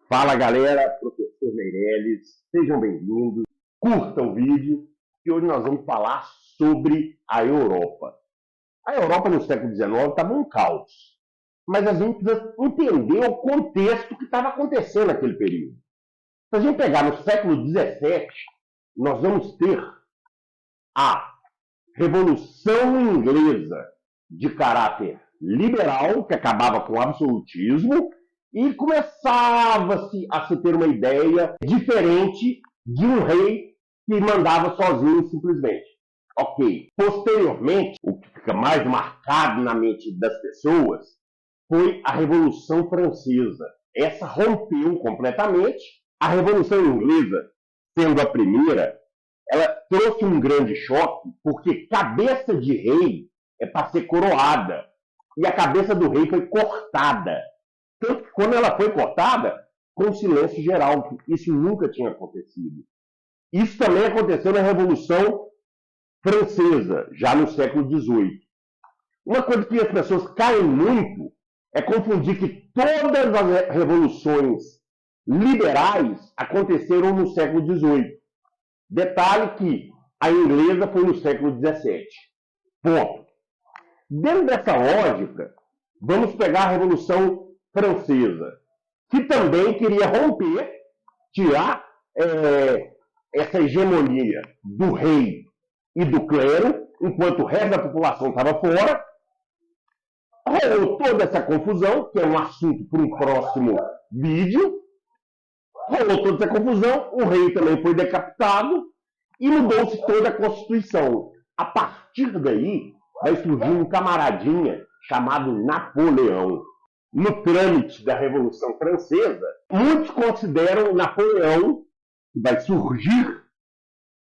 Fala galera, professor Meirelles, sejam bem-vindos, curta o vídeo, que hoje nós vamos falar sobre a Europa. A Europa no século XIX estava um caos, mas a gente precisa entender o contexto que estava acontecendo naquele período. Se a gente pegar no século XVII, nós vamos ter a Revolução Inglesa de caráter liberal, que acabava com o absolutismo, e começava-se a se ter uma ideia diferente de um rei que mandava sozinho simplesmente. Ok. Posteriormente, o que fica mais marcado na mente das pessoas foi a Revolução Francesa. Essa rompeu completamente. A Revolução Inglesa, sendo a primeira, ela trouxe um grande choque, porque cabeça de rei é para ser coroada. E a cabeça do rei foi cortada. Tanto que quando ela foi cortada, com silêncio geral, isso nunca tinha acontecido. Isso também aconteceu na Revolução Francesa, já no século XVIII. Uma coisa que as pessoas caem muito é confundir que todas as revoluções liberais aconteceram no século XVIII. Detalhe que a inglesa foi no século XVII. Ponto. Dentro dessa lógica, vamos pegar a Revolução Francesa, que também queria romper, tirar essa hegemonia do rei e do clero, enquanto o resto da população estava fora. Rolou toda essa confusão, que é um assunto para um próximo vídeo. Rolou toda essa confusão, o rei também foi decapitado e mudou-se toda a Constituição. A partir daí, vai surgir um camaradinha chamado Napoleão. No trâmite da Revolução Francesa, muitos consideram Napoleão, que vai surgir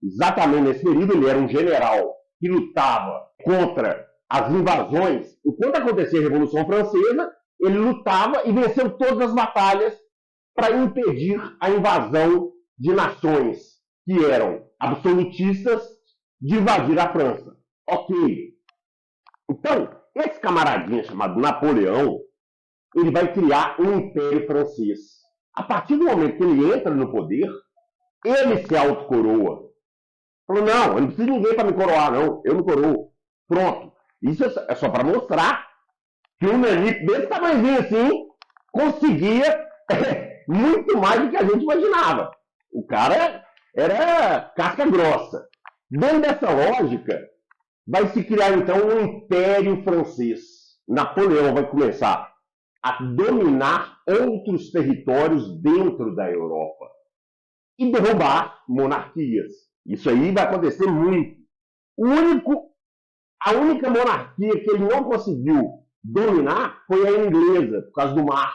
exatamente nesse período, ele era um general que lutava contra as invasões. Enquanto acontecia a Revolução Francesa, ele lutava e venceu todas as batalhas para impedir a invasão de nações que eram absolutistas de invadir a França. Ok. Então, esse camaradinha chamado Napoleão, ele vai criar um império francês. A partir do momento que ele entra no poder, ele se autocoroa. Falou, não, eu não preciso de ninguém para me coroar, não. Eu me coroo. Pronto. Isso é só para mostrar que um nanico desse tamanhozinho assim conseguia muito mais do que a gente imaginava. O cara era casca grossa. Dentro dessa lógica, vai se criar então um império francês. Napoleão vai começar a dominar outros territórios dentro da Europa e derrubar monarquias. Isso aí vai acontecer muito. A única monarquia que ele não conseguiu dominar foi a inglesa, por causa do mar.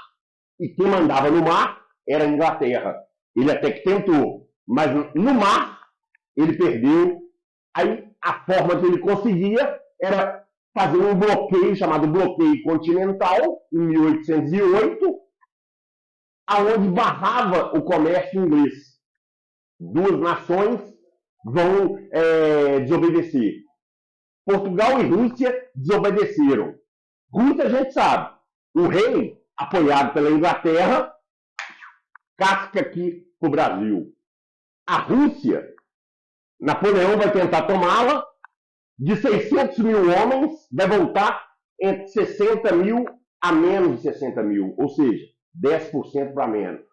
E quem mandava no mar era a Inglaterra. Ele até que tentou, mas no mar ele perdeu. Aí a forma que ele conseguia era fazer um bloqueio chamado bloqueio continental, em 1808, aonde barrava o comércio inglês. Duas nações vão desobedecer. Portugal e Rússia desobedeceram. Rússia a gente sabe. O rei, apoiado pela Inglaterra, casca aqui para o Brasil. A Rússia, Napoleão vai tentar tomá-la. De 600 mil homens, vai voltar entre 60 mil a menos de 60 mil. Ou seja, 10% para menos.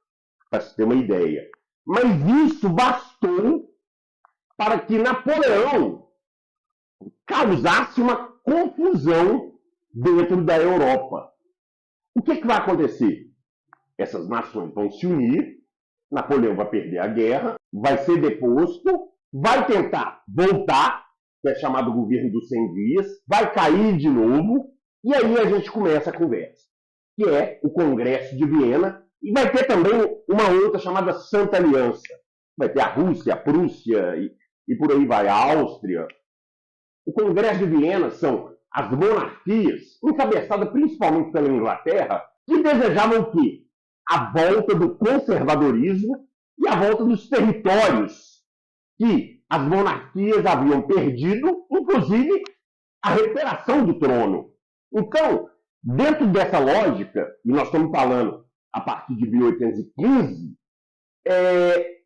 Para se ter uma ideia. Mas isso bastou para que Napoleão causasse uma confusão dentro da Europa. O que vai acontecer? Essas nações vão se unir, Napoleão vai perder a guerra, vai ser deposto, vai tentar voltar, que é chamado governo dos 100 dias, vai cair de novo, e aí a gente começa a conversa, que é o Congresso de Viena, e vai ter também uma outra chamada Santa Aliança. Vai ter a Rússia, a Prússia, e por aí vai, a Áustria. O Congresso de Viena são as monarquias, encabeçadas principalmente pela Inglaterra, que desejavam o quê? A volta do conservadorismo e a volta dos territórios que as monarquias haviam perdido, inclusive a recuperação do trono. Então, dentro dessa lógica, e nós estamos falando a partir de 1815,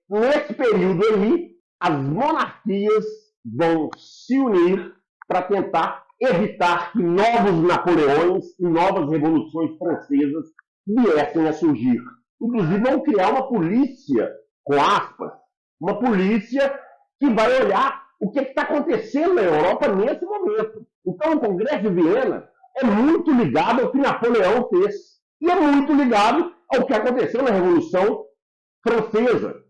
nesse período aí, as monarquias vão se unir para tentar evitar que novos Napoleões e novas revoluções francesas viessem a surgir. Inclusive, vão criar uma polícia, com aspas, uma polícia que vai olhar o que está acontecendo na Europa nesse momento. Então, o Congresso de Viena é muito ligado ao que Napoleão fez. E é muito ligado ao que aconteceu na Revolução Francesa.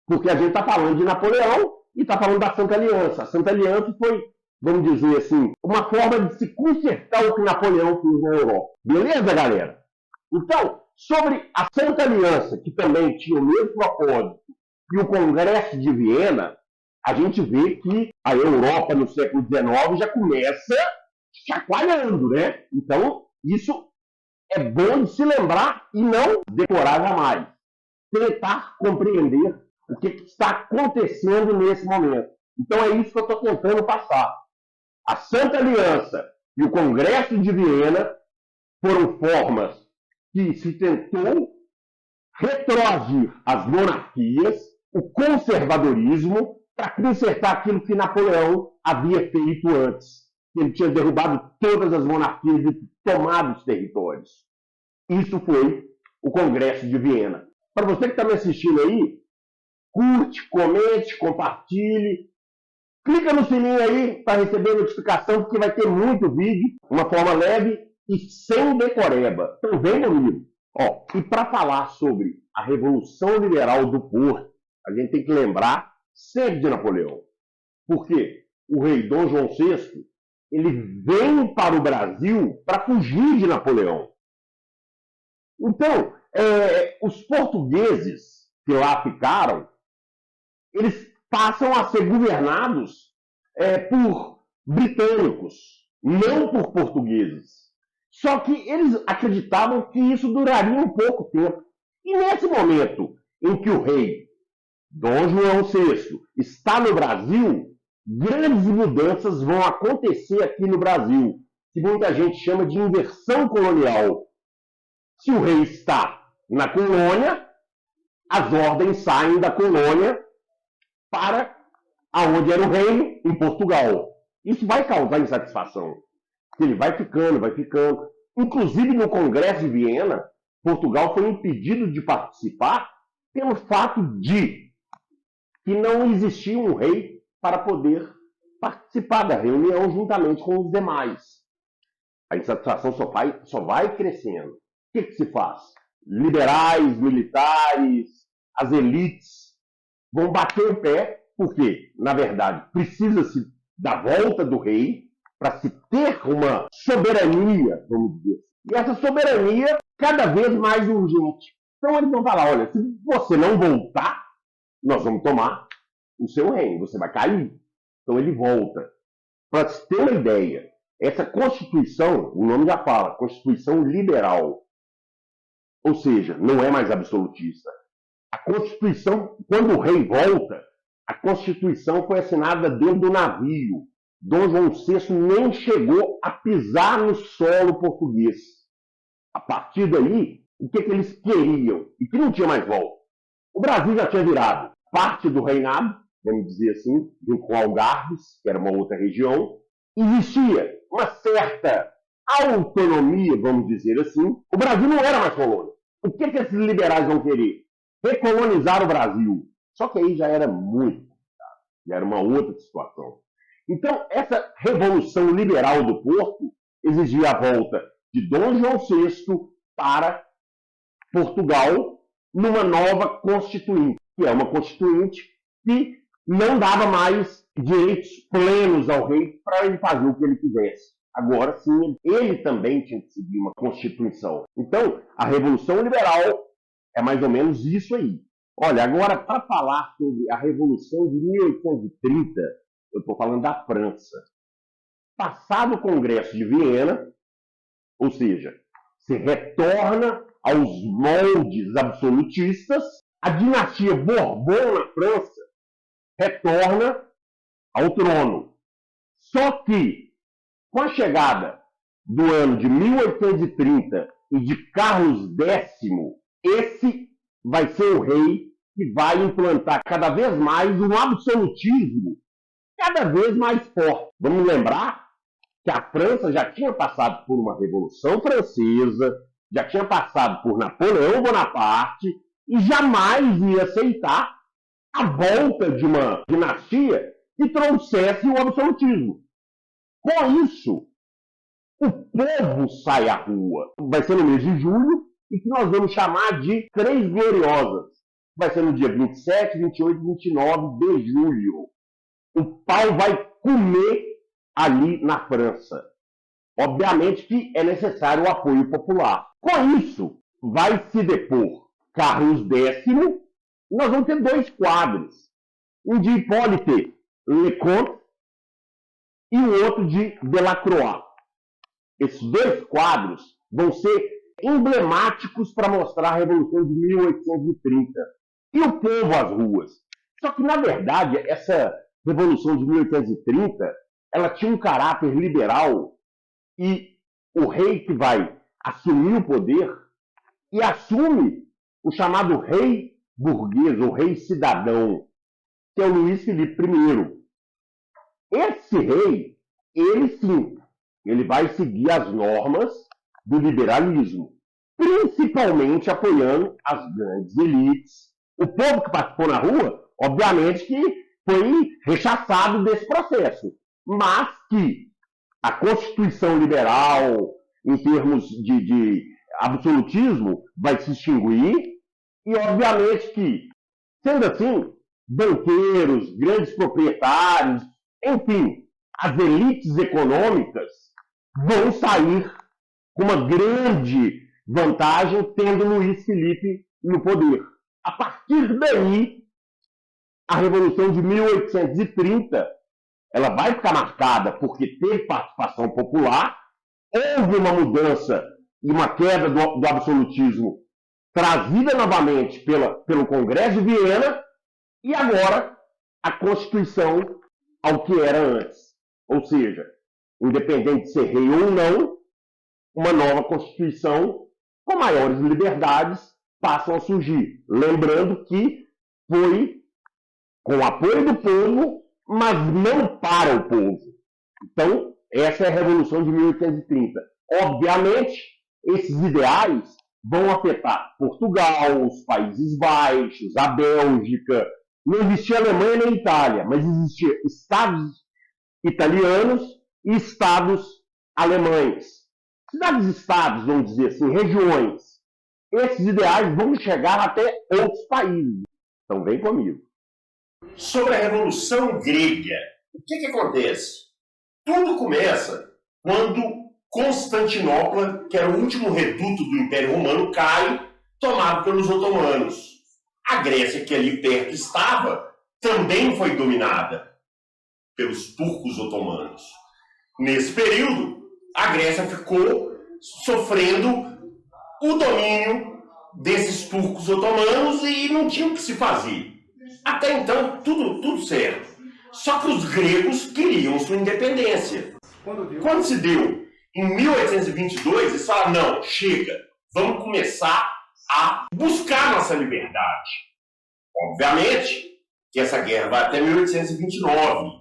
Porque a gente está falando de Napoleão e está falando da Santa Aliança. A Santa Aliança foi, vamos dizer assim, uma forma de se consertar o que Napoleão fez na Europa. Beleza, galera? Então, sobre a Santa Aliança, que também tinha o mesmo propósito, e o Congresso de Viena, a gente vê que a Europa no século XIX já começa chacoalhando, né? Então, isso é bom de se lembrar e não decorar jamais. Tentar compreender o que está acontecendo nesse momento. Então, é isso que eu estou tentando passar. A Santa Aliança e o Congresso de Viena foram formas que se tentou retroagir as monarquias, o conservadorismo, para consertar aquilo que Napoleão havia feito antes. Ele tinha derrubado todas as monarquias e tomado os territórios. Isso foi o Congresso de Viena. Para você que está me assistindo aí, curte, comente, compartilhe. Clica no sininho aí para receber notificação, porque vai ter muito vídeo, uma forma leve e sem decoreba. Então vem comigo. E para falar sobre a Revolução Liberal do Porto, a gente tem que lembrar sempre de Napoleão. Porque o rei Dom João VI, ele vem para o Brasil para fugir de Napoleão. Então, os portugueses que lá ficaram, eles passam a ser governados por britânicos, não por portugueses. Só que eles acreditavam que isso duraria um pouco tempo. E nesse momento em que o rei Dom João VI está no Brasil, grandes mudanças vão acontecer aqui no Brasil, que muita gente chama de inversão colonial. Se o rei está na colônia, as ordens saem da colônia para aonde era o reino, em Portugal. Isso vai causar insatisfação. Ele vai ficando, vai ficando. Inclusive, no Congresso de Viena, Portugal foi impedido de participar pelo fato de que não existia um rei para poder participar da reunião juntamente com os demais. A insatisfação só vai crescendo. O que se faz? Liberais, militares, as elites vão bater o pé, porque, na verdade, precisa-se da volta do rei para se ter uma soberania, vamos dizer. E essa soberania cada vez mais urgente. Então eles vão falar, olha, se você não voltar, nós vamos tomar o seu reino, você vai cair. Então ele volta. Para se ter uma ideia, essa Constituição, o nome já fala, Constituição Liberal. Ou seja, não é mais absolutista. A Constituição, quando o rei volta, a Constituição foi assinada dentro do navio. Dom João VI nem chegou a pisar no solo português. A partir daí, o que eles queriam? E que não tinha mais volta. O Brasil já tinha virado parte do reinado, vamos dizer assim, junto com Algarves, que era uma outra região. Existia uma certa autonomia, vamos dizer assim. O Brasil não era mais colônia. O que esses liberais vão querer? Recolonizar o Brasil. Só que aí já era muito complicado. Já era uma outra situação. Então, essa Revolução Liberal do Porto exigia a volta de Dom João VI para Portugal numa nova Constituinte, que é uma Constituinte que não dava mais direitos plenos ao rei para ele fazer o que ele quisesse. Agora sim, ele também tinha que seguir uma Constituição. Então, a Revolução Liberal é mais ou menos isso aí. Olha, agora, para falar sobre a Revolução de 1830, eu estou falando da França. Passado o Congresso de Viena, ou seja, se retorna aos moldes absolutistas, a dinastia Bourbon na França retorna ao trono. Só que, com a chegada do ano de 1830 e de Carlos X vai ser o rei que vai implantar cada vez mais um absolutismo cada vez mais forte. Vamos lembrar que a França já tinha passado por uma Revolução Francesa, já tinha passado por Napoleão Bonaparte e jamais ia aceitar a volta de uma dinastia que trouxesse o absolutismo. Com isso, o povo sai à rua. Vai ser no mês de julho e que nós vamos chamar de Três Gloriosas. Vai ser no dia 27, 28 e 29 de julho. O pau vai comer ali na França. Obviamente que é necessário o apoio popular. Com isso, vai se depor Carlos X. Nós vamos ter dois quadros. Um de Hippolyte Leconte e o outro de Delacroix. Esses dois quadros vão ser emblemáticos para mostrar a Revolução de 1830. E o povo às ruas. Só que, na verdade, essa Revolução de 1830 ela tinha um caráter liberal e o rei que vai assumir o poder e assume o chamado rei burguês, ou rei cidadão, que é o Luís Filipe I. Esse rei, ele sim, ele vai seguir as normas do liberalismo, principalmente apoiando as grandes elites. O povo que participou na rua, obviamente que foi rechaçado desse processo, mas que a Constituição liberal, em termos de absolutismo, vai se extinguir e, obviamente, que, sendo assim, banqueiros, grandes proprietários, enfim, as elites econômicas vão sair com uma grande vantagem tendo Luís Filipe no poder. A partir daí, a Revolução de 1830 ela vai ficar marcada porque teve participação popular, houve uma mudança e uma queda do absolutismo trazida novamente pelo Congresso de Viena e agora a Constituição ao que era antes. Ou seja, independente de ser rei ou não, uma nova Constituição com maiores liberdades passam a surgir. Lembrando que foi com o apoio do povo, mas não para o povo. Então, essa é a Revolução de 1830. Obviamente, esses ideais vão afetar Portugal, os Países Baixos, a Bélgica. Não existia Alemanha nem Itália, mas existia estados italianos e estados alemães. Cidades-estados, vamos dizer assim, regiões. Esses ideais vão chegar até outros países. Então, vem comigo. Sobre a Revolução Grega, o que acontece? Tudo começa quando Constantinopla, que era o último reduto do Império Romano, cai, tomado pelos otomanos. A Grécia, que ali perto estava, também foi dominada pelos turcos otomanos. Nesse período, a Grécia ficou sofrendo o domínio desses turcos otomanos e não tinha o que se fazer. Até então, tudo certo. Só que os gregos queriam sua independência. Quando se deu em 1822, eles falaram, não, chega, vamos começar a buscar nossa liberdade. Obviamente que essa guerra vai até 1829.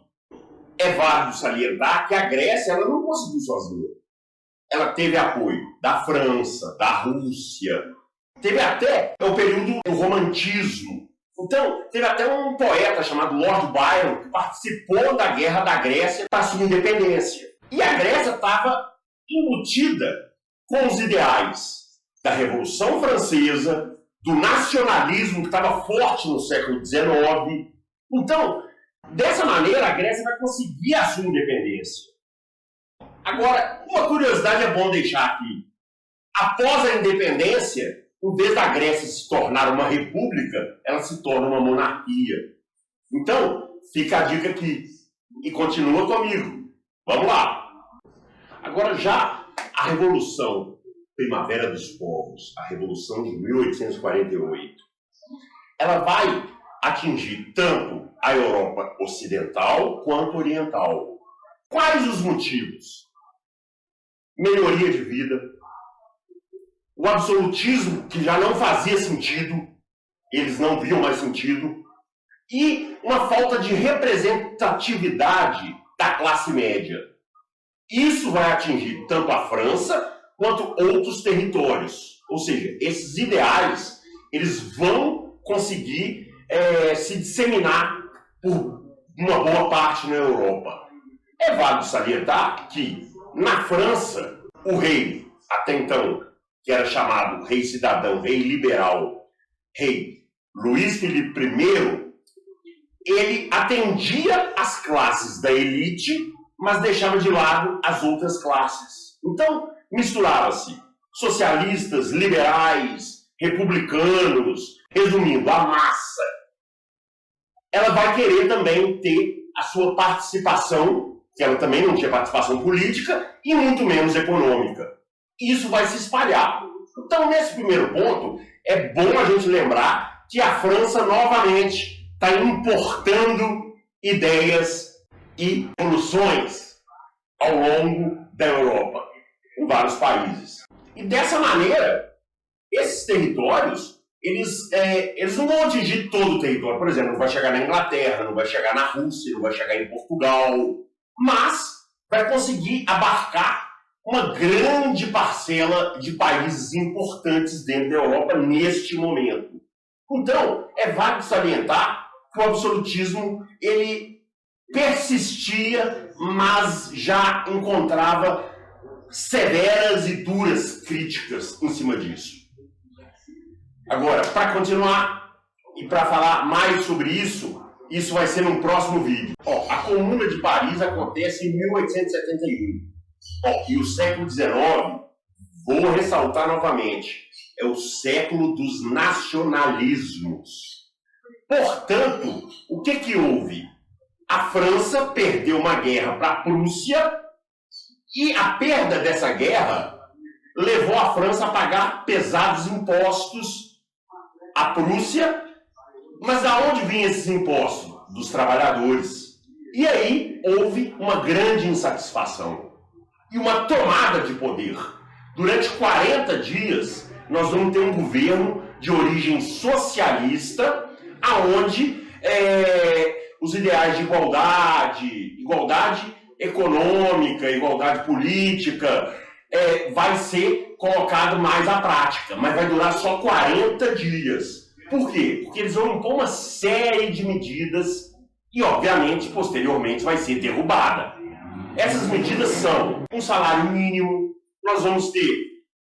É válido salientar que a Grécia ela não conseguiu sozinha. Ela teve apoio da França, da Rússia, teve até o período do romantismo. Então, teve até um poeta chamado Lord Byron que participou da guerra da Grécia para sua independência. E a Grécia estava embutida com os ideais da Revolução Francesa, do nacionalismo que estava forte no século XIX. Então, dessa maneira, a Grécia vai conseguir a sua independência. Agora, uma curiosidade é bom deixar aqui. Após a independência, em vez da Grécia se tornar uma república, ela se torna uma monarquia. Então, fica a dica aqui. E continua comigo. Vamos lá. Agora, já a Revolução Primavera dos Povos, a Revolução de 1848, ela vai atingir tanto a Europa ocidental quanto oriental. Quais os motivos? Melhoria de vida, o absolutismo, que já não fazia sentido, eles não viam mais sentido, e uma falta de representatividade da classe média. Isso vai atingir tanto a França quanto outros territórios. Ou seja, esses ideais eles vão conseguir se disseminar por uma boa parte na Europa. É válido salientar que, na França, o rei, até então, que era chamado rei cidadão, rei liberal, rei Luís Filipe I, ele atendia as classes da elite, mas deixava de lado as outras classes. Então, misturava-se socialistas, liberais, republicanos, resumindo, a massa. Ela vai querer também ter a sua participação, que ela também não tinha participação política e muito menos econômica. Isso vai se espalhar. Então, nesse primeiro ponto, é bom a gente lembrar que a França, novamente, está importando ideias e soluções ao longo da Europa, em vários países. E dessa maneira, esses territórios, eles não vão atingir todo o território. Por exemplo, não vai chegar na Inglaterra, não vai chegar na Rússia, não vai chegar em Portugal, mas vai conseguir abarcar uma grande parcela de países importantes dentro da Europa neste momento. Então, é válido salientar que o absolutismo ele persistia, mas já encontrava severas e duras críticas em cima disso. Agora, para continuar e para falar mais sobre isso vai ser num próximo vídeo. A Comuna de Paris acontece em 1871. E o século XIX, vou ressaltar novamente, é o século dos nacionalismos. Portanto, o que houve? A França perdeu uma guerra para a Prússia e a perda dessa guerra levou a França a pagar pesados impostos à Prússia. Mas de onde vinham esses impostos? Dos trabalhadores. E aí houve uma grande insatisfação e uma tomada de poder. Durante 40 dias, nós vamos ter um governo de origem socialista, aonde os ideais de igualdade econômica, igualdade política, vai ser colocado mais à prática, mas vai durar só 40 dias. Por quê? Porque eles vão impor uma série de medidas e, obviamente, posteriormente vai ser derrubada. Essas medidas são um salário mínimo, nós vamos ter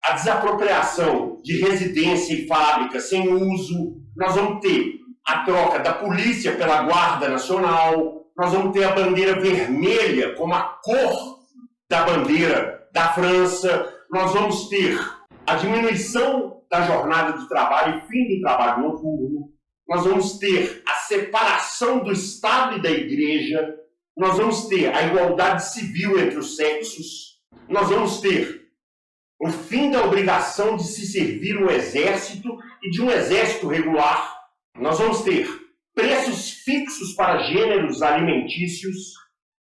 a desapropriação de residência e fábrica sem uso, nós vamos ter a troca da polícia pela Guarda Nacional, nós vamos ter a bandeira vermelha como a cor da bandeira da França, nós vamos ter a diminuição da jornada de trabalho e fim do trabalho noturno, nós vamos ter a separação do Estado e da Igreja, nós vamos ter a igualdade civil entre os sexos, nós vamos ter o fim da obrigação de se servir o exército e de um exército regular, nós vamos ter preços fixos para gêneros alimentícios,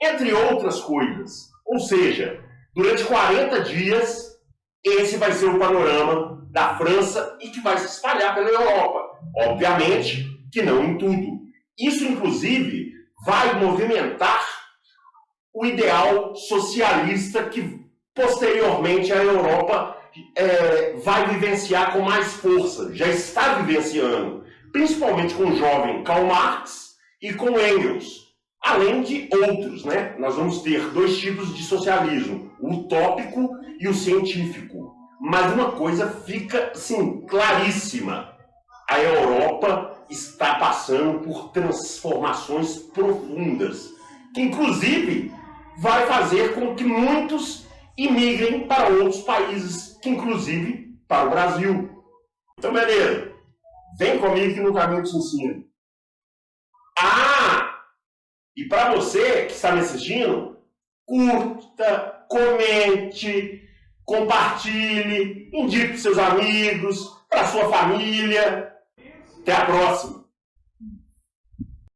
entre outras coisas. Ou seja, durante 40 dias, esse vai ser o panorama da França e que vai se espalhar pela Europa. Obviamente que não em tudo. Isso, inclusive, vai movimentar o ideal socialista que, posteriormente, a Europa vai vivenciar com mais força. Já está vivenciando, principalmente com o jovem Karl Marx e com Engels. Além de outros, né? Nós vamos ter dois tipos de socialismo, o utópico e o científico. Mas uma coisa fica, assim, claríssima. A Europa está passando por transformações profundas, que inclusive vai fazer com que muitos imigrem para outros países, que inclusive para o Brasil. Então, beleza. Vem comigo que no caminho eu te ensino. E para você que está me assistindo, curta, comente, compartilhe, indique para seus amigos, para sua família. Até a próxima!